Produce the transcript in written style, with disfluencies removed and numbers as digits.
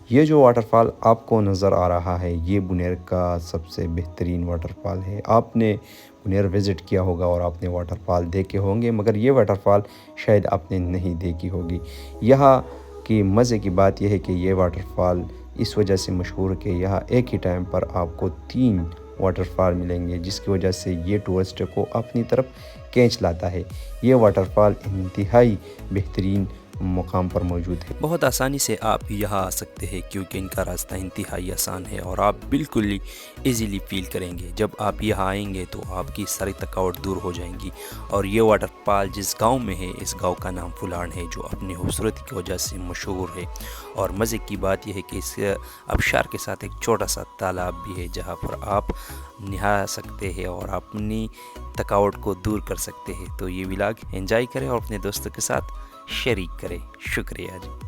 یہ جو water fall آپ کو نظر آ رہا ہے یہ بنیر کا سب سے بہترین واٹر فال ہے۔ آپ نے بنیر وزٹ کیا ہوگا اور آپ نے واٹر فال دیکھے ہوں گے، مگر یہ واٹر فال شاید آپ نے نہیں دیکھی ہوگی۔ یہاں کی مزے کی بات یہ ہے کہ یہ واٹر فال اس وجہ سے مشہور ہے کہ یہاں ایک ہی ٹائم پر آپ کو 3 واٹر فال ملیں گے، جس کی وجہ سے یہ ٹورسٹ کو اپنی طرف کھینچ لاتا ہے۔ یہ واٹر فال انتہائی بہترین مقام پر موجود ہے۔ بہت آسانی سے آپ یہاں آ سکتے ہیں کیونکہ ان کا راستہ انتہائی آسان ہے اور آپ بالکل ہی ایزیلی فیل کریں گے۔ جب آپ یہاں آئیں گے تو آپ کی ساری تھکاوٹ دور ہو جائیں گی۔ اور یہ واٹر فال جس گاؤں میں ہے، اس گاؤں کا نام فلان ہے، جو اپنی خوبصورتی کی وجہ سے مشہور ہے۔ اور مزے کی بات یہ ہے کہ اس آبشار کے ساتھ ایک چھوٹا سا تالاب بھی ہے جہاں پر آپ نہا سکتے ہیں اور اپنی تھکاوٹ کو دور کر سکتے ہیں۔ تو یہ ولاگ انجوائے کریں اور اپنے دوستوں کے ساتھ شیئر کریں۔ شکریہ جی۔